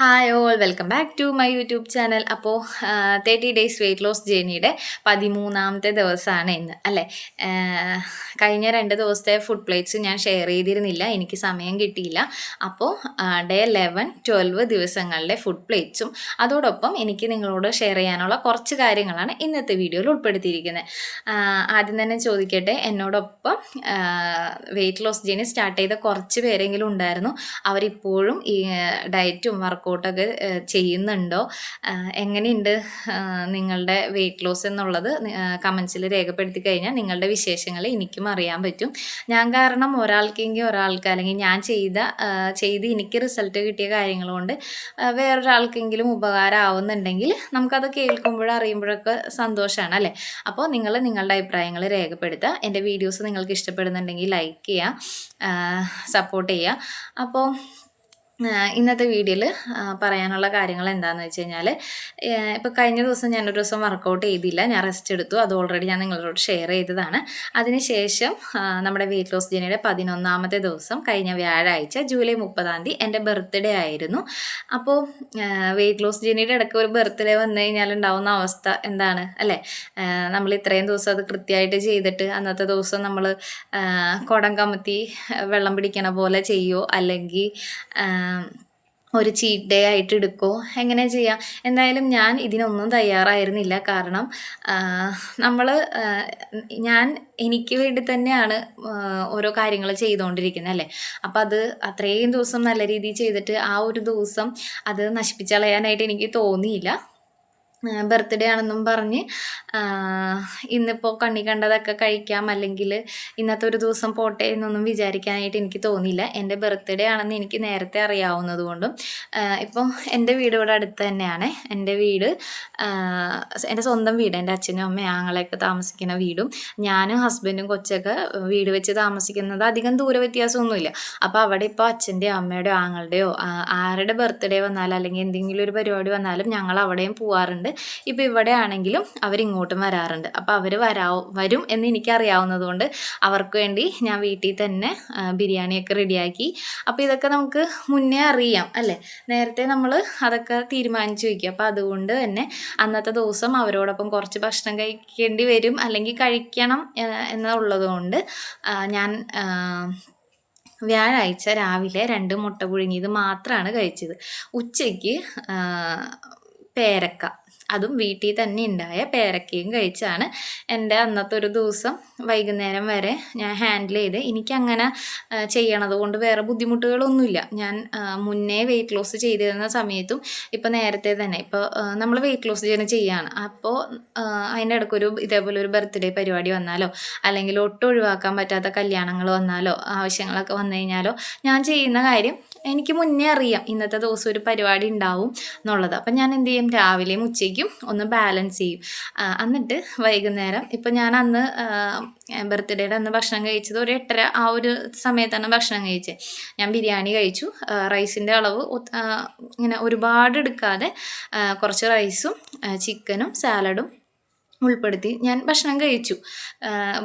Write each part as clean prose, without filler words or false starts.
Hi all welcome back to my YouTube channel. അപ്പോൾ 30 days weight loss ജേർണിയുടെ 13ാമത്തെ ദിവസമാണ് ഇന്ന് അല്ലേ. കഴിഞ്ഞ 2 ദിവസത്തെ ഫുഡ് പ്ലേറ്റ്സ് ഞാൻ ഷെയർ ചെയ്തിരുന്നില്ല, എനിക്ക് സമയം കിട്ടിയില്ല. അപ്പോൾ ഡേ 11, 12 ദിവസങ്ങളിലെ ഫുഡ് പ്ലേറ്റ്സും അതോടൊപ്പം എനിക്ക് നിങ്ങളോട് ഷെയർ ചെയ്യാനുള്ള കുറച്ച് കാര്യങ്ങളാണ് ഇന്നത്തെ വീഡിയോയിൽ ഉൾപ്പെടുത്തിയിരിക്കുന്നത്. ആദ്യം തന്നെ ചോദിക്കട്ടെ, എന്നോടൊപ്പം വെയ്റ്റ് ലോസ് ജേർണി സ്റ്റാർട്ട് ചെയ്ത കുറച്ച് പേരെങ്കിലും ഉണ്ടായിരുന്നു. അവരിപ്പോഴും ഈ ഡയറ്റും വർക്കൗട്ടൊക്കെ ചെയ്യുന്നുണ്ടോ, എങ്ങനെയുണ്ട് നിങ്ങളുടെ വെയ്റ്റ് ലോസ് എന്നുള്ളത് കമൻസിൽ രേഖപ്പെടുത്തി കഴിഞ്ഞാൽ നിങ്ങളുടെ വിശേഷങ്ങൾ എനിക്കും അറിയാൻ പറ്റും. ഞാൻ കാരണം ഒരാൾക്കെങ്കിൽ ഒരാൾക്ക്, അല്ലെങ്കിൽ ഞാൻ ചെയ്ത് എനിക്ക് റിസൾട്ട് കിട്ടിയ കാര്യങ്ങൾ കൊണ്ട് വേറൊരാൾക്കെങ്കിലും ഉപകാരമാവുന്നുണ്ടെങ്കിൽ നമുക്കത് കേൾക്കുമ്പോഴും അറിയുമ്പോഴൊക്കെ സന്തോഷമാണ് അല്ലേ. അപ്പോൾ നിങ്ങളുടെ അഭിപ്രായങ്ങൾ രേഖപ്പെടുത്തുക. എൻ്റെ വീഡിയോസ് നിങ്ങൾക്ക് ഇഷ്ടപ്പെടുന്നുണ്ടെങ്കിൽ ലൈക്ക് ചെയ്യുക, സപ്പോർട്ട് ചെയ്യുക. അപ്പോൾ ഇന്നത്തെ വീഡിയോയിൽ പറയാനുള്ള കാര്യങ്ങൾ എന്താണെന്ന് വെച്ച് കഴിഞ്ഞാൽ, ഇപ്പോൾ കഴിഞ്ഞ ദിവസം ഞാനൊരു ദിവസം വർക്കൗട്ട് ചെയ്തില്ല, ഞാൻ റെസ്റ്റ് എടുത്തു. അത് ഓൾറെഡി ഞാൻ നിങ്ങളോട് ഷെയർ ചെയ്തതാണ്. അതിനുശേഷം നമ്മുടെ വെയ്റ്റ് ലോസ് ജേർണിയുടെ 11ാമത്തെ ദിവസം കഴിഞ്ഞ വ്യാഴാഴ്ച ജൂലൈ 30 എൻ്റെ ബർത്ത്ഡേ ആയിരുന്നു. അപ്പോൾ വെയ്റ്റ് ലോസ് ജേർണിയുടെ ഇടയ്ക്ക് ഒരു ബർത്ത്ഡേ വന്നു കഴിഞ്ഞാൽ ഉണ്ടാവുന്ന അവസ്ഥ എന്താണ് അല്ലേ. നമ്മൾ ഇത്രയും ദിവസം അത് കൃത്യമായിട്ട് ചെയ്തിട്ട് അന്നത്തെ ദിവസം നമ്മൾ കുടം കമത്തി വെള്ളം പിടിക്കണ പോലെ ചെയ്യുമോ, അല്ലെങ്കിൽ ഒരു ചീറ്റ് ഡേ ആയിട്ട് എടുക്കുമോ, എങ്ങനെ ചെയ്യാം. എന്തായാലും ഞാൻ ഇതിനൊന്നും തയ്യാറായിരുന്നില്ല. കാരണം ഞാൻ എനിക്ക് വേണ്ടി തന്നെയാണ് ഓരോ കാര്യങ്ങൾ ചെയ്തുകൊണ്ടിരിക്കുന്നത് അല്ലേ. അപ്പം അത് അത്രയും ദിവസം നല്ല രീതിയിൽ ചെയ്തിട്ട് ആ ഒരു ദിവസം അത് നശിപ്പിച്ചളയാനായിട്ട് എനിക്ക് തോന്നിയില്ല. ബർത്ത്ഡേ ആണെന്നും പറഞ്ഞ് ഇന്നിപ്പോൾ കണ്ണി കണ്ടതൊക്കെ കഴിക്കാം, അല്ലെങ്കിൽ ഇന്നത്തെ ഒരു ദിവസം പോട്ടെ എന്നൊന്നും വിചാരിക്കാനായിട്ട് എനിക്ക് തോന്നിയില്ല. എൻ്റെ ബർത്ത്ഡേ ആണെന്ന് എനിക്ക് നേരത്തെ അറിയാവുന്നത് കൊണ്ടും ഇപ്പോൾ എൻ്റെ വീട് ഇവിടെ അടുത്ത് തന്നെയാണ്. എൻ്റെ വീട് എൻ്റെ സ്വന്തം വീട്, എൻ്റെ അച്ഛനും അമ്മയും ആങ്ങളെയൊക്കെ താമസിക്കുന്ന വീടും ഞാനും ഹസ്ബൻഡും കൊച്ചൊക്കെ വീട് വെച്ച് താമസിക്കുന്നത് അധികം ദൂര വ്യത്യാസമൊന്നുമില്ല. അപ്പോൾ അവിടെ ഇപ്പോൾ അച്ഛൻ്റെയോ അമ്മയുടെയോ ആങ്ങളുടെയോ ആരുടെ ബർത്ത്ഡേ വന്നാലും അല്ലെങ്കിൽ എന്തെങ്കിലും ഒരു പരിപാടി വന്നാലും ഞങ്ങൾ അവിടെയും പോവാറുണ്ട്. ഇപ്പോൾ ഇവിടെ ആണെങ്കിലും അവരിങ്ങോട്ടും വരാറുണ്ട്. അപ്പോൾ അവർ വരും എന്ന് എനിക്കറിയാവുന്നത് കൊണ്ട് അവർക്ക് വേണ്ടി ഞാൻ വീട്ടിൽ തന്നെ ബിരിയാണിയൊക്കെ റെഡിയാക്കി. അപ്പോൾ ഇതൊക്കെ നമുക്ക് മുന്നേ അറിയാം അല്ലേ, നേരത്തെ നമ്മൾ അതൊക്കെ തീരുമാനിച്ച് വയ്ക്കും. അപ്പോൾ അതുകൊണ്ട് തന്നെ അന്നത്തെ ദിവസം അവരോടൊപ്പം കുറച്ച് ഭക്ഷണം കഴിക്കേണ്ടി വരും, അല്ലെങ്കിൽ കഴിക്കണം എന്നുള്ളത് കൊണ്ട് ഞാൻ വ്യാഴാഴ്ച രാവിലെ 2 മുട്ട പുഴുങ്ങിയത് മാത്രമാണ് കഴിച്ചത്. ഉച്ചയ്ക്ക് പേരക്ക, അതും വീട്ടിൽ തന്നെ ഉണ്ടായ പേരക്കയും കഴിച്ചാണ് എൻ്റെ അന്നത്തെ ഒരു ദിവസം വൈകുന്നേരം വരെ ഞാൻ ഹാൻഡിൽ ചെയ്ത്. എനിക്കങ്ങനെ ചെയ്യണത് കൊണ്ട് വേറെ ബുദ്ധിമുട്ടുകളൊന്നുമില്ല. ഞാൻ മുന്നേ വെയ്റ്റ് ലോസ് ചെയ്തിരുന്ന സമയത്തും ഇപ്പോൾ നേരത്തെ തന്നെ ഇപ്പോൾ നമ്മൾ വെയ്റ്റ് ലോസ് ചെയ്യുകയാണ്. അപ്പോൾ അതിൻ്റെ ഇടയ്ക്കൊരു ഇതേപോലെ ഒരു ബർത്ത്ഡേ പരിപാടി വന്നാലോ, അല്ലെങ്കിൽ ഒട്ടും ഒഴിവാക്കാൻ പറ്റാത്ത കല്യാണങ്ങൾ വന്നാലോ, ആവശ്യങ്ങളൊക്കെ വന്നു കഴിഞ്ഞാലോ, ഞാൻ ചെയ്യുന്ന കാര്യം എനിക്ക് മുന്നേ അറിയാം ഇന്നത്തെ ദിവസം ഒരു പരിപാടി ഉണ്ടാവും എന്നുള്ളത്. അപ്പം ഞാൻ എന്ത് ചെയ്യും, രാവിലെയും ഉച്ചയ്ക്കും ഒന്ന് ബാലൻസ് ചെയ്യും. എന്നിട്ട് വൈകുന്നേരം ഇപ്പം ഞാൻ അന്ന് ബർത്ത്ഡേയുടെ അന്ന് ഭക്ഷണം കഴിച്ചത് ഒരു 8:30 ആ ഒരു സമയത്താണ് ഭക്ഷണം കഴിച്ചത്. ഞാൻ ബിരിയാണി കഴിച്ചു. റൈസിൻ്റെ അളവ് ഇങ്ങനെ ഒരുപാട് എടുക്കാതെ കുറച്ച് റൈസും ചിക്കനും സാലഡും ഉൾപ്പെടുത്തി ഞാൻ ഭക്ഷണം കഴിച്ചു.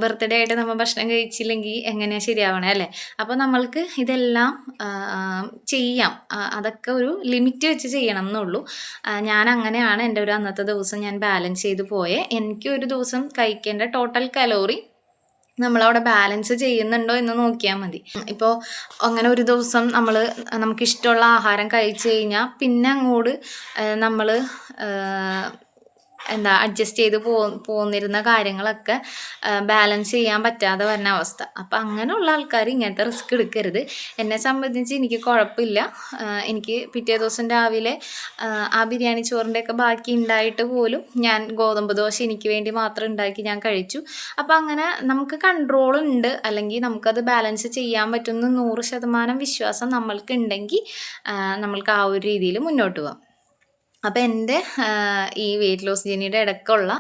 ബർത്ത്ഡേ ആയിട്ട് നമ്മൾ ഭക്ഷണം കഴിച്ചില്ലെങ്കിൽ എങ്ങനെയാണ് ശരിയാവണേ അല്ലേ. അപ്പോൾ നമ്മൾക്ക് ഇതെല്ലാം ചെയ്യാം, അതൊക്കെ ഒരു ലിമിറ്റ് വെച്ച് ചെയ്യണം എന്നുള്ളൂ. ഞാൻ അങ്ങനെയാണ് എൻ്റെ ഒരു അന്നത്തെ ദിവസം ഞാൻ ബാലൻസ് ചെയ്ത് പോയേ. എനിക്ക് ഒരു ദിവസം കഴിക്കേണ്ട ടോട്ടൽ കലോറി നമ്മളവിടെ ബാലൻസ് ചെയ്യുന്നുണ്ടോ എന്ന് നോക്കിയാൽ മതി. ഇപ്പോൾ അങ്ങനെ ഒരു ദിവസം നമുക്കിഷ്ടമുള്ള ആഹാരം കഴിച്ചു കഴിഞ്ഞാൽ പിന്നെ അങ്ങോട്ട് നമ്മൾ അഡ്ജസ്റ്റ് ചെയ്ത് പോന്നിരുന്ന കാര്യങ്ങളൊക്കെ ബാലൻസ് ചെയ്യാൻ പറ്റാതെ വരുന്ന അവസ്ഥ. അപ്പം അങ്ങനെയുള്ള ആൾക്കാർ ഇങ്ങനത്തെ റിസ്ക് എടുക്കരുത്. എന്നെ സംബന്ധിച്ച് എനിക്ക് കുഴപ്പമില്ല. എനിക്ക് പിറ്റേ ദിവസം രാവിലെ ആ ബിരിയാണി ചോറിൻ്റെയൊക്കെ ബാക്കി ഉണ്ടായിട്ട് പോലും ഞാൻ ഗോതമ്പ് ദോശ എനിക്ക് വേണ്ടി മാത്രം ഉണ്ടാക്കി ഞാൻ കഴിച്ചു. അപ്പം അങ്ങനെ നമുക്ക് കൺട്രോൾ ഉണ്ട്, അല്ലെങ്കിൽ നമുക്കത് ബാലൻസ് ചെയ്യാൻ പറ്റുന്ന 100% വിശ്വാസം നമ്മൾക്ക് ഉണ്ടെങ്കിൽ നമ്മൾക്ക് ആ ഒരു രീതിയിൽ മുന്നോട്ട് പോകാം. അപ്പോൾ എൻ്റെ ഈ വെയ്റ്റ് ലോസ് ജേർണിയുടെ ഇടയ്ക്കുള്ള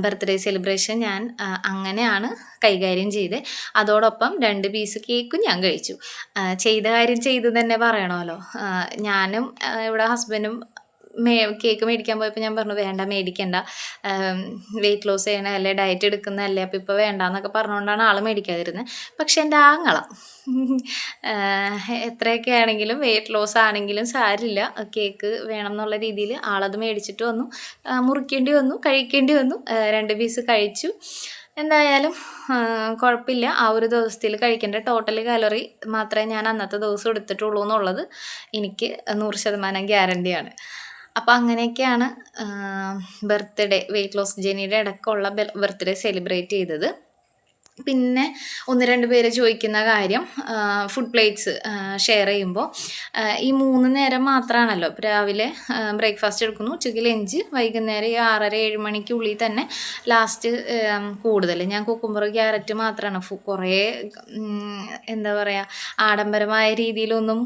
ബർത്ത്ഡേ സെലിബ്രേഷൻ ഞാൻ അങ്ങനെയാണ് കൈകാര്യം ചെയ്ത്. അതോടൊപ്പം 2 പീസ് കേക്കും ഞാൻ കഴിച്ചു. ചെയ്ത കാര്യം ചെയ്തു തന്നെ പറയണമല്ലോ. ഞാനും ഇവിടെ ഹസ്ബൻഡും കേക്ക് മേടിക്കാൻ പോയപ്പോൾ ഞാൻ പറഞ്ഞു വേണ്ട മേടിക്കണ്ട, വെയിറ്റ് ലോസ് ചെയ്യണതല്ലേ, ഡയറ്റ് എടുക്കുന്നതല്ലേ, അപ്പോൾ ഇപ്പോൾ വേണ്ടാന്നൊക്കെ പറഞ്ഞുകൊണ്ടാണ് ആൾ മേടിക്കാതിരുന്നത്. പക്ഷെ എൻ്റെ ആങ്ങള എത്രയൊക്കെ ആണെങ്കിലും വെയിറ്റ് ലോസ് ആണെങ്കിലും സാരില്ല, കേക്ക് വേണം എന്നുള്ള രീതിയിൽ ആളത് മേടിച്ചിട്ട് വന്നു. മുറിക്കേണ്ടി വന്നു, കഴിക്കേണ്ടി വന്നു. 2 പീസ് കഴിച്ചു. എന്തായാലും കുഴപ്പമില്ല. ആ ഒരു ദിവസത്തിൽ കഴിക്കേണ്ട ടോട്ടൽ കാലറി മാത്രമേ ഞാൻ അന്നത്തെ ദിവസം എടുത്തിട്ടുള്ളൂ എന്നുള്ളത് എനിക്ക് 100% ഗ്യാരണ്ടിയാണ്. അപ്പോൾ അങ്ങനെയൊക്കെയാണ് ബർത്ത്ഡേ, വെയിറ്റ് ലോസ് ജേർണിയുടെ ഇടയ്ക്കുള്ള ബർത്ത്ഡേ സെലിബ്രേറ്റ് ചെയ്തത്. പിന്നെ 1-2 പേര് ചോദിക്കുന്ന കാര്യം, ഫുഡ് പ്ലേറ്റ്സ് ഷെയർ ചെയ്യുമ്പോൾ ഈ 3 നേരം മാത്രമാണല്ലോ. ഇപ്പോൾ രാവിലെ ബ്രേക്ക്ഫാസ്റ്റ് എടുക്കുന്നു, ഉച്ചയ്ക്ക് ലഞ്ച്, വൈകുന്നേരം ഈ 6:30-7 മണിക്കുള്ളിൽ തന്നെ ലാസ്റ്റ് കൂടുതൽ ഞാൻ കുക്കുംബർ ക്യാരറ്റ് മാത്രമാണ് കുറേ എന്താ പറയുക, ആഡംബരമായ രീതിയിലൊന്നും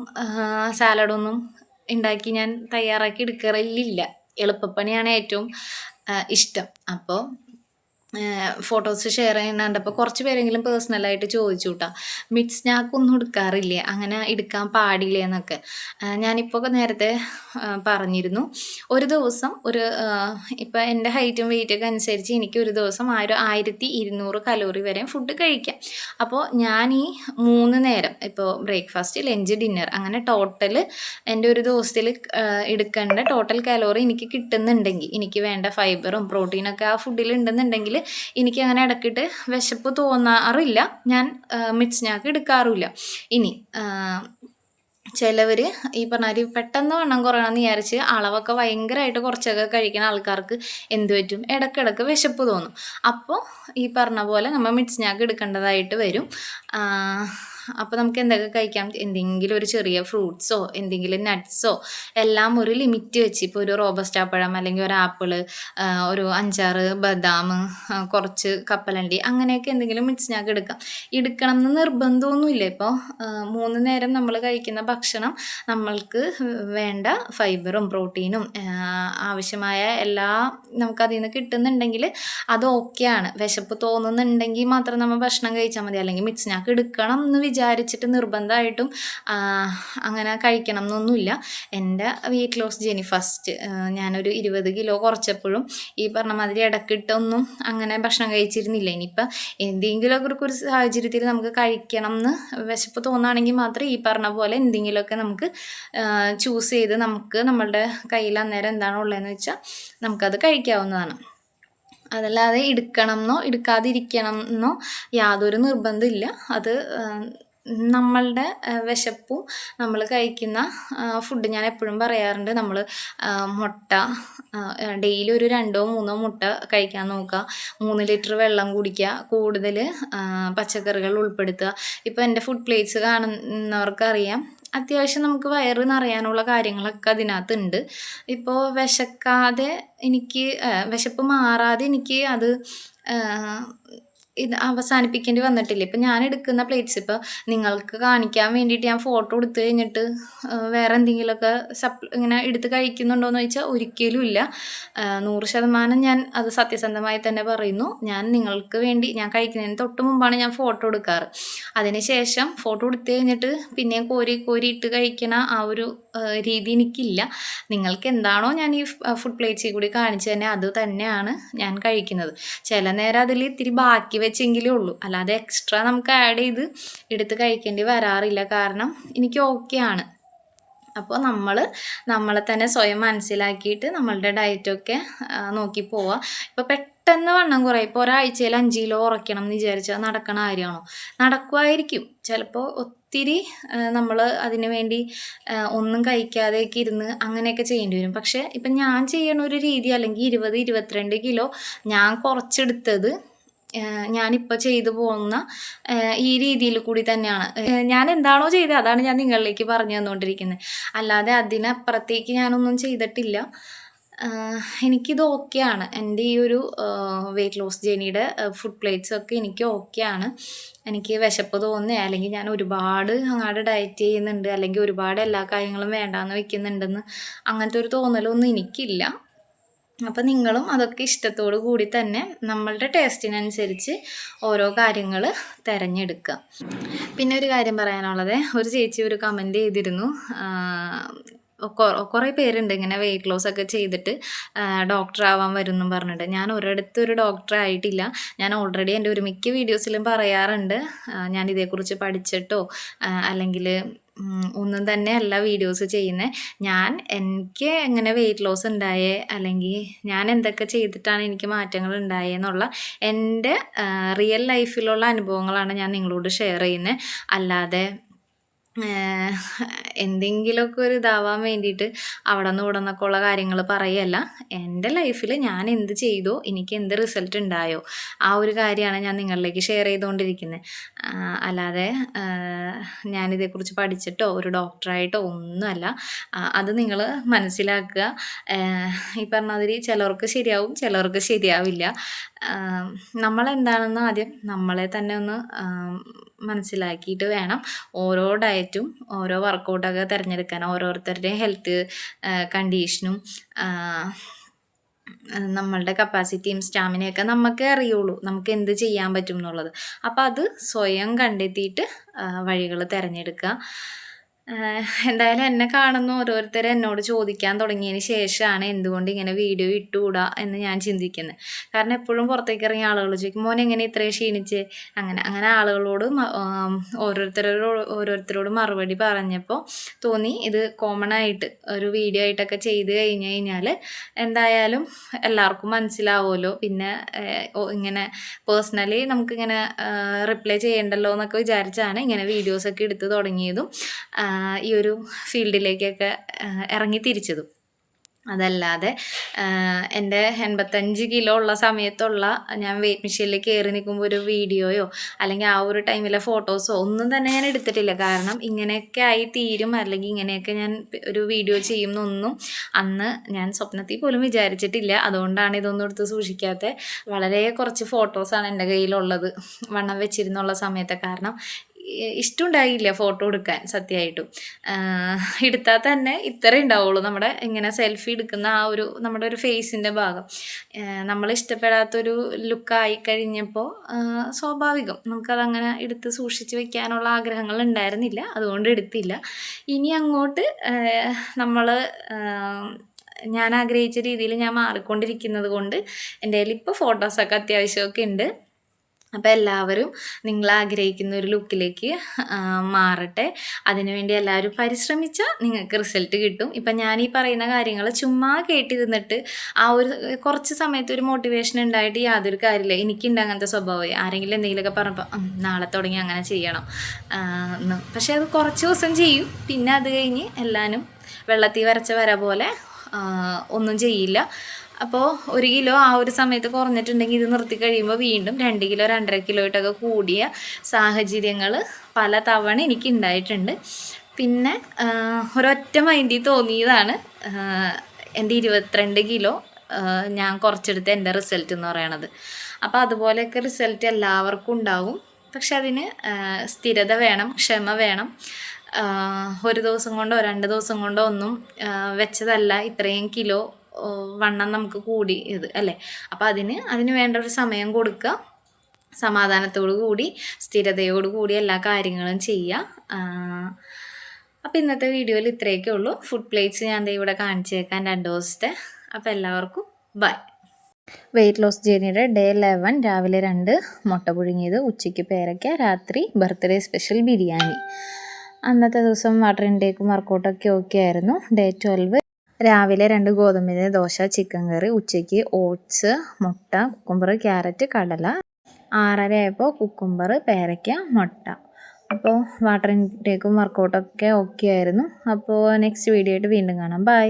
സാലഡൊന്നും ഉണ്ടാക്കി ഞാൻ തയ്യാറാക്കി എടുക്കാറില്ല. എളുപ്പപ്പണിയാണ് ഏറ്റവും ഇഷ്ടം. അപ്പോൾ ഫോട്ടോസ് ഷെയർ ചെയ്യുന്ന കണ്ടപ്പോൾ കുറച്ച് പേരെങ്കിലും പേഴ്സണലായിട്ട് ചോദിച്ചു കേട്ടോ, മിഡ് സ്നാക്കൊന്നും എടുക്കാറില്ലേ, അങ്ങനെ എടുക്കാൻ പാടില്ലേ എന്നൊക്കെ. ഞാനിപ്പോൾ നേരത്തെ പറഞ്ഞിരുന്നു, ഒരു ദിവസം ഇപ്പോൾ എൻ്റെ ഹൈറ്റും വെയിറ്റൊക്കെ അനുസരിച്ച് എനിക്ക് ഒരു ദിവസം 1200 കലോറി വരെ ഫുഡ് കഴിക്കാം. അപ്പോൾ ഞാൻ ഈ 3 നേരം, ഇപ്പോൾ ബ്രേക്ക്ഫാസ്റ്റ്, ലഞ്ച്, ഡിന്നർ, അങ്ങനെ ടോട്ടൽ എൻ്റെ ഒരു ദിവസത്തിൽ എടുക്കേണ്ട ടോട്ടൽ കലോറി എനിക്ക് കിട്ടുന്നുണ്ടെങ്കിൽ, എനിക്ക് വേണ്ട ഫൈബറും പ്രോട്ടീനൊക്കെ ആ ഫുഡിൽ ഉണ്ടെന്നുണ്ടെങ്കിൽ എനിക്കങ്ങനെ ഇടയ്ക്കിട്ട് വിശപ്പ് തോന്നാറില്ല. ഞാൻ മിഡ് സ്നാക്ക് എടുക്കാറുമില്ല. ഇനി ചിലവർ ഈ പറഞ്ഞാൽ പെട്ടെന്ന് വണ്ണം കുറയണമെന്ന് വിചാരിച്ച് അളവൊക്കെ ഭയങ്കരമായിട്ട് കുറച്ചൊക്കെ കഴിക്കുന്ന ആൾക്കാർക്ക് എന്ത് പറ്റും, ഇടയ്ക്കിടയ്ക്ക് വിശപ്പ് തോന്നും. അപ്പോൾ ഈ പറഞ്ഞ പോലെ നമ്മൾ മിഡ് സ്നാക്ക് എടുക്കേണ്ടതായിട്ട് വരും. അപ്പോൾ നമുക്ക് എന്തൊക്കെ കഴിക്കാം, എന്തെങ്കിലും ഒരു ചെറിയ ഫ്രൂട്ട്സോ എന്തെങ്കിലും നട്ട്സോ എല്ലാം ഒരു ലിമിറ്റ് വെച്ച്, ഇപ്പോൾ ഒരു റോബസ്റ്റാ പഴം അല്ലെങ്കിൽ ഒരു ആപ്പിള്, ഒരു 5-6 ബദാം, കുറച്ച് കപ്പലണ്ടി, അങ്ങനെയൊക്കെ എന്തെങ്കിലും മിഡ് സ്നാക്ക് എടുക്കണം എന്ന് നിർബന്ധമൊന്നുമില്ല. ഇപ്പോൾ 3 നേരം നമ്മൾ കഴിക്കുന്ന ഭക്ഷണം നമ്മൾക്ക് വേണ്ട ഫൈബറും പ്രോട്ടീനും ആവശ്യമായ എല്ലാം നമുക്കതിൽ നിന്ന് കിട്ടുന്നുണ്ടെങ്കിൽ അത് ഓക്കെയാണ്. വിശപ്പ് തോന്നുന്നുണ്ടെങ്കിൽ മാത്രം നമ്മൾ ഭക്ഷണം കഴിച്ചാൽ മതി. അല്ലെങ്കിൽ മിഡ് സ്നാക്ക് എടുക്കണം എന്ന് വിചാരിച്ചിട്ട് നിർബന്ധമായിട്ടും അങ്ങനെ കഴിക്കണം എന്നൊന്നുമില്ല. എൻ്റെ വെയിറ്റ് ലോസ് ജേർണി ഫസ്റ്റ് ഞാനൊരു 20 കിലോ കുറച്ചപ്പോഴും ഈ പറഞ്ഞ മാതിരി ഇടയ്ക്കിട്ടൊന്നും അങ്ങനെ ഭക്ഷണം കഴിച്ചിരുന്നില്ല. ഇനിയിപ്പോൾ എന്തെങ്കിലുമൊക്കെ ഒരു സാഹചര്യത്തിൽ നമുക്ക് കഴിക്കണം എന്ന് വിശപ്പ് തോന്നുകയാണെങ്കിൽ മാത്രമേ ഈ പറഞ്ഞ പോലെ എന്തെങ്കിലുമൊക്കെ നമുക്ക് ചൂസ് ചെയ്ത് നമുക്ക് നമ്മളുടെ കയ്യിൽ അന്നേരം എന്താണോ ഉള്ളതെന്ന് വെച്ചാൽ നമുക്കത് കഴിക്കാവുന്നതാണ്. അതല്ലാതെ എടുക്കണമെന്നോ എടുക്കാതിരിക്കണം എന്നോ യാതൊരു നിർബന്ധമില്ല. അത് നമ്മളുടെ വിശപ്പും നമ്മൾ കഴിക്കുന്ന ഫുഡ്, ഞാൻ എപ്പോഴും പറയാറുണ്ട്, നമ്മൾ മുട്ട ഡെയിലി ഒരു 2-3 മുട്ട കഴിക്കാൻ നോക്കുക, 3 ലിറ്റർ വെള്ളം കുടിക്കുക, കൂടുതൽ പച്ചക്കറികൾ ഉൾപ്പെടുത്തുക. ഇപ്പോൾ എൻ്റെ ഫുഡ് പ്ലേറ്റ്സ് കാണുന്നവർക്കറിയാം, അത്യാവശ്യം നമുക്ക് വയറ് നിറയാനുള്ള കാര്യങ്ങളൊക്കെ അതിനകത്തുണ്ട്. ഇപ്പോൾ വിശക്കാതെ എനിക്ക് വിശപ്പ് മാറാതെ എനിക്ക് അത് ഇത് അവസാനിപ്പിക്കേണ്ടി വന്നിട്ടില്ല. ഇപ്പം ഞാൻ എടുക്കുന്ന പ്ലേറ്റ്സ് ഇപ്പോൾ നിങ്ങൾക്ക് കാണിക്കാൻ വേണ്ടിയിട്ട് ഞാൻ ഫോട്ടോ എടുത്തു കഴിഞ്ഞിട്ട് വേറെ എന്തെങ്കിലുമൊക്കെ ഇങ്ങനെ എടുത്ത് കഴിക്കുന്നുണ്ടോ എന്ന് ചോദിച്ചാൽ ഒരിക്കലും ഇല്ല. 100% ഞാൻ അത് സത്യസന്ധമായി തന്നെ പറയുന്നു. ഞാൻ നിങ്ങൾക്ക് വേണ്ടി ഞാൻ കഴിക്കുന്നതിന് തൊട്ട് മുമ്പാണ് ഞാൻ ഫോട്ടോ എടുക്കാറ്. അതിനുശേഷം ഫോട്ടോ എടുത്തു കഴിഞ്ഞിട്ട് പിന്നെയും കോരി ഇട്ട് കഴിക്കണ ആ ഒരു രീതി എനിക്കില്ല. നിങ്ങൾക്ക് എന്താണോ ഞാൻ ഈ ഫുഡ് പ്ലേറ്റ്സിൽ കൂടി കാണിച്ചു തന്നെ അത് തന്നെയാണ് ഞാൻ കഴിക്കുന്നത്. ചില നേരം അതിൽ ഇത്തിരി ബാക്കി വെച്ചെങ്കിലേ ഉള്ളൂ, അല്ലാതെ എക്സ്ട്രാ നമുക്ക് ആഡ് ചെയ്ത് എടുത്ത് കഴിക്കേണ്ടി വരാറില്ല. കാരണം എനിക്ക് ഓക്കെയാണ്. അപ്പോൾ നമ്മളെ തന്നെ സ്വയം മനസ്സിലാക്കിയിട്ട് നമ്മളുടെ ഡയറ്റൊക്കെ നോക്കി പോവുക. ഇപ്പോൾ പെട്ടെന്ന് വണ്ണം കുറയും, ഇപ്പോൾ ഒരാഴ്ചയിൽ 5 കിലോ കുറയ്ക്കണം എന്ന് വിചാരിച്ചാൽ നടക്കണ കാര്യമാണോ? നടക്കുമായിരിക്കും. ചിലപ്പോൾ ഒത്തിരി നമ്മൾ അതിന് വേണ്ടി ഒന്നും കഴിക്കാതെയൊക്കെ ഇരുന്ന് അങ്ങനെയൊക്കെ ചെയ്യേണ്ടി വരും. പക്ഷേ ഇപ്പം ഞാൻ ചെയ്യണ ഒരു രീതി, അല്ലെങ്കിൽ 20-22 കിലോ ഞാൻ കുറച്ചെടുത്തത് ഞാനിപ്പോൾ ചെയ്തു പോകുന്ന ഈ രീതിയിൽ കൂടി തന്നെയാണ്. ഞാൻ എന്താണോ ചെയ്തത് അതാണ് ഞാൻ നിങ്ങളിലേക്ക് പറഞ്ഞു തന്നുകൊണ്ടിരിക്കുന്നത്. അല്ലാതെ അതിനപ്പുറത്തേക്ക് ഞാനൊന്നും ചെയ്തിട്ടില്ല. എനിക്കിത് ഓക്കെയാണ്. എൻ്റെ ഈ ഒരു വെയിറ്റ് ലോസ് ജേർണിയുടെ ഫുഡ് പ്ലേറ്റ്സൊക്കെ എനിക്ക് ഓക്കെയാണ്. എനിക്ക് വിശപ്പ് തോന്നുക, അല്ലെങ്കിൽ ഞാൻ ഒരുപാട് അങ്ങോട്ട് ഡയറ്റ് ചെയ്യുന്നുണ്ട്, അല്ലെങ്കിൽ ഒരുപാട് എല്ലാ കാര്യങ്ങളും വേണ്ടാന്ന് വെക്കുന്നുണ്ടെന്ന് അങ്ങനത്തെ ഒരു തോന്നലൊന്നും എനിക്കില്ല. അപ്പം നിങ്ങളും അതൊക്കെ ഇഷ്ടത്തോടു കൂടി തന്നെ നമ്മളുടെ ടേസ്റ്റിനനുസരിച്ച് ഓരോ കാര്യങ്ങൾ തിരഞ്ഞെടുക്കുക. പിന്നെ ഒരു കാര്യം പറയാനുള്ളത്, ഒരു ചേച്ചി ഒരു കമൻറ്റ് ചെയ്തിരുന്നു, കുറേ പേരുണ്ട് ഇങ്ങനെ വെയിറ്റ് ലോസ് ഒക്കെ ചെയ്തിട്ട് ഡോക്ടർ ആവാൻ വരും എന്നും പറഞ്ഞിട്ട്. ഞാൻ ഒരിടത്തും ഒരു ഡോക്ടർ ആയിട്ടില്ല. ഞാൻ ഓൾറെഡി എൻ്റെ ഒരു മിക്ക വീഡിയോസിലും പറയാറുണ്ട്, ഞാൻ ഇതേക്കുറിച്ച് പഠിച്ചിട്ടോ അല്ലെങ്കിൽ ഒന്നും തന്നെ അല്ല വീഡിയോസ് ചെയ്യുന്നത്. എനിക്ക് എങ്ങനെ വെയിറ്റ് ലോസ് ഉണ്ടായേ, അല്ലെങ്കിൽ ഞാൻ എന്തൊക്കെ ചെയ്തിട്ടാണ് എനിക്ക് മാറ്റങ്ങൾ ഉണ്ടായെന്നുള്ള എൻ്റെ റിയൽ ലൈഫിലുള്ള അനുഭവങ്ങളാണ് ഞാൻ നിങ്ങളോട് ഷെയർ ചെയ്യുന്നത്. അല്ലാതെ എന്തെങ്കിലുമൊക്കെ ഒരു ഇതാവാൻ വേണ്ടിയിട്ട് അവിടെ നിന്ന് ഇവിടെ നിന്നൊക്കെ ഉള്ള കാര്യങ്ങൾ പറയുകയല്ല. എൻ്റെ ലൈഫിൽ ഞാൻ എന്ത് ചെയ്തോ എനിക്ക് എന്ത് റിസൾട്ട് ഉണ്ടായോ ആ ഒരു കാര്യമാണ് ഞാൻ നിങ്ങളിലേക്ക് ഷെയർ ചെയ്തുകൊണ്ടിരിക്കുന്നത്. അല്ലാതെ ഞാനിതേക്കുറിച്ച് പഠിച്ചിട്ടോ ഒരു ഡോക്ടറായിട്ടോ ഒന്നുമല്ല. അത് നിങ്ങൾ മനസ്സിലാക്കുക. ഈ പറഞ്ഞമാതിരി ചിലർക്ക് ശരിയാവും, ചിലർക്ക് ശരിയാവില്ല. നമ്മളെന്താണെന്ന് ആദ്യം നമ്മളെ തന്നെ ഒന്ന് മനസ്സിലാക്കിയിട്ട് വേണം ഓരോ ഡയറ്റും ഓരോ വർക്കൗട്ടൊക്കെ തിരഞ്ഞെടുക്കാൻ. ഓരോരുത്തരുടെയും ഹെൽത്ത് കണ്ടീഷനും നമ്മളുടെ കപ്പാസിറ്റിയും സ്റ്റാമിനയൊക്കെ നമുക്കേ അറിയുള്ളൂ, നമുക്ക് എന്ത് ചെയ്യാൻ പറ്റും എന്നുള്ളത്. അപ്പോൾ അത് സ്വയം കണ്ടെത്തിയിട്ട് വഴികൾ തിരഞ്ഞെടുക്കുക. എന്തായാലും എന്നെ കാണുന്ന ഓരോരുത്തർ എന്നോട് ചോദിക്കാൻ തുടങ്ങിയതിന് ശേഷമാണ് എന്തുകൊണ്ട് ഇങ്ങനെ വീഡിയോ ഇട്ടുകൂടാ എന്ന് ഞാൻ ചിന്തിക്കുന്നത്. കാരണം എപ്പോഴും പുറത്തേക്ക് ഇറങ്ങിയ ആളുകൾ ചോദിക്കും, മോൻ എങ്ങനെ ഇത്രയും ക്ഷീണിച്ച്, അങ്ങനെ ആളുകളോട് ഓരോരുത്തരോട് മറുപടി പറഞ്ഞപ്പോൾ തോന്നി ഇത് കോമൺ ആയിട്ട് ഒരു വീഡിയോ ആയിട്ടൊക്കെ ചെയ്ത് കഴിഞ്ഞ് കഴിഞ്ഞാൽ എന്തായാലും എല്ലാവർക്കും മനസ്സിലാവുമല്ലോ. പിന്നെ ഇങ്ങനെ പേഴ്സണലി നമുക്കിങ്ങനെ റിപ്ലൈ ചെയ്യണ്ടല്ലോ എന്നൊക്കെ വിചാരിച്ചാണ് ഇങ്ങനെ വീഡിയോസൊക്കെ എടുത്ത് തുടങ്ങിയതും ഈ ഒരു ഫീൽഡിലേക്കൊക്കെ ഇറങ്ങി തിരിച്ചതും. അതല്ലാതെ എൻ്റെ 85 കിലോ ഉള്ള സമയത്തുള്ള ഞാൻ വെയ്റ്റ് മെഷീനിൽ കയറി നിൽക്കുമ്പോൾ ഒരു വീഡിയോയോ അല്ലെങ്കിൽ ആ ഒരു ടൈമിലെ ഫോട്ടോസോ ഒന്നും തന്നെ ഞാൻ എടുത്തിട്ടില്ല. കാരണം ഇങ്ങനെയൊക്കെ ആയി തീരും അല്ലെങ്കിൽ ഇങ്ങനെയൊക്കെ ഞാൻ ഒരു വീഡിയോ ചെയ്യുന്നൊന്നും അന്ന് ഞാൻ സ്വപ്നത്തിൽ പോലും വിചാരിച്ചിട്ടില്ല. അതുകൊണ്ടാണ് ഇതൊന്നും എടുത്ത് സൂക്ഷിക്കാത്തത്. വളരെ കുറച്ച് ഫോട്ടോസാണ് എൻ്റെ കയ്യിലുള്ളത് വണ്ണം വെച്ചിരുന്നുള്ള സമയത്ത്. കാരണം ഇഷ്ടമുണ്ടായില്ല ഫോട്ടോ എടുക്കാൻ സത്യമായിട്ടും. എടുത്താൽ തന്നെ ഇത്രേ ഉണ്ടാവുള്ളൂ. നമ്മുടെ ഇങ്ങനെ സെൽഫി എടുക്കുന്ന ആ ഒരു നമ്മുടെ ഒരു ഫേസിൻ്റെ ഭാഗം നമ്മൾ ഇഷ്ടപ്പെടാത്തൊരു ലുക്കായി കഴിഞ്ഞപ്പോൾ സ്വാഭാവികം നമുക്കതങ്ങനെ എടുത്ത് സൂക്ഷിച്ച് വെക്കാനുള്ള ആഗ്രഹങ്ങൾ ഉണ്ടായിരുന്നില്ല. അതുകൊണ്ട് എടുത്തില്ല. ഇനി അങ്ങോട്ട് നമ്മൾ ഞാൻ ആഗ്രഹിച്ച രീതിയിൽ ഞാൻ മാറിക്കൊണ്ടിരിക്കുന്നത് കൊണ്ട് എൻ്റെ കയ്യിൽ ഇപ്പോൾ ഫോട്ടോസൊക്കെ അത്യാവശ്യമൊക്കെ ഉണ്ട്. അപ്പോൾ എല്ലാവരും നിങ്ങൾ ആഗ്രഹിക്കുന്ന ഒരു ലുക്കിലേക്ക് മാറട്ടെ. അതിനുവേണ്ടി എല്ലാവരും പരിശ്രമിച്ചാൽ നിങ്ങൾക്ക് റിസൾട്ട് കിട്ടും. ഇപ്പം ഞാൻ ഈ പറയുന്ന കാര്യങ്ങൾ ചുമ്മാ കേട്ടിരുന്നിട്ട് ആ ഒരു കുറച്ച് സമയത്ത് ഒരു മോട്ടിവേഷൻ ഉണ്ടായിട്ട് യാതൊരു കാര്യമില്ല. എനിക്കുണ്ട് അങ്ങനത്തെ സ്വഭാവം. ആരെങ്കിലും എന്തെങ്കിലുമൊക്കെ പറഞ്ഞപ്പോൾ നാളെ തുടങ്ങി അങ്ങനെ ചെയ്യണം എന്ന്. പക്ഷേ അത് കുറച്ച് ദിവസം ചെയ്യും, പിന്നെ അത് കഴിഞ്ഞ് എല്ലാവരും വെള്ളത്തിൽ വരച്ച വര പോലെ ഒന്നും ചെയ്യില്ല. അപ്പോൾ 1 കിലോ ആ ഒരു സമയത്ത് കുറഞ്ഞിട്ടുണ്ടെങ്കിൽ ഇത് നിർത്തി കഴിയുമ്പോൾ വീണ്ടും 2 കിലോ 2.5 കിലോയിട്ടൊക്കെ കൂടിയ സാഹചര്യങ്ങൾ പല തവണ എനിക്ക് ഉണ്ടായിട്ടുണ്ട്. പിന്നെ ഒരൊറ്റ മൈൻഡിൽ തോന്നിയതാണ് എൻ്റെ 22 കിലോ ഞാൻ കുറച്ചെടുത്ത എൻ്റെ റിസൾട്ട് എന്ന് പറയണത്. അപ്പോൾ അതുപോലെയൊക്കെ റിസൾട്ട് എല്ലാവർക്കും ഉണ്ടാവും. പക്ഷെ അതിന് സ്ഥിരത വേണം, ക്ഷമ വേണം. ഒരു ദിവസം കൊണ്ടോ 2 ദിവസം കൊണ്ടോ ഒന്നും വെച്ചതല്ല ഇത്രയും കിലോ വണ്ണം നമുക്ക് കൂടി ഇത് അല്ലേ. അപ്പോൾ അതിന് വേണ്ട ഒരു സമയം കൊടുക്കുക, സമാധാനത്തോടു കൂടി സ്ഥിരതയോടു കൂടി എല്ലാ കാര്യങ്ങളും ചെയ്യുക. അപ്പോൾ ഇന്നത്തെ വീഡിയോയിൽ ഇത്രയൊക്കെ ഉള്ളൂ. ഫുഡ് പ്ലേറ്റ്സ് ഞാൻ ഇവിടെ കാണിച്ചേക്കാൻ 2 ദിവസത്തെ. അപ്പോൾ എല്ലാവർക്കും ബൈ. വെയ്റ്റ് ലോസ് ജേർണിയുടെ ഡേ 11 രാവിലെ 2 മുട്ട പുഴുങ്ങിയത്, ഉച്ചയ്ക്ക് പേരയ്ക്ക, രാത്രി ബർത്ത്ഡേ സ്പെഷ്യൽ ബിരിയാണി. അന്നത്തെ ദിവസം വാട്ടർ ഇൻടേക്കും വർക്കൗട്ടൊക്കെ ഓക്കെ ആയിരുന്നു. ഡേ 12 രാവിലെ 2 ഗോതമ്പിൻ്റെ ദോശ, ചിക്കൻ കറി, ഉച്ചയ്ക്ക് ഓട്സ്, മുട്ട, കുക്കുംബർ, ക്യാരറ്റ്, കടല. 6:30 ആയപ്പോൾ കുക്കുംബർ, പേരയ്ക്ക, മുട്ട. അപ്പോൾ വാട്ടർ ഇൻടേക്കും വർക്കൗട്ടൊക്കെ ഓക്കെ ആയിരുന്നു. അപ്പോൾ നെക്സ്റ്റ് വീഡിയോ ആയിട്ട് വീണ്ടും കാണാം. ബൈ.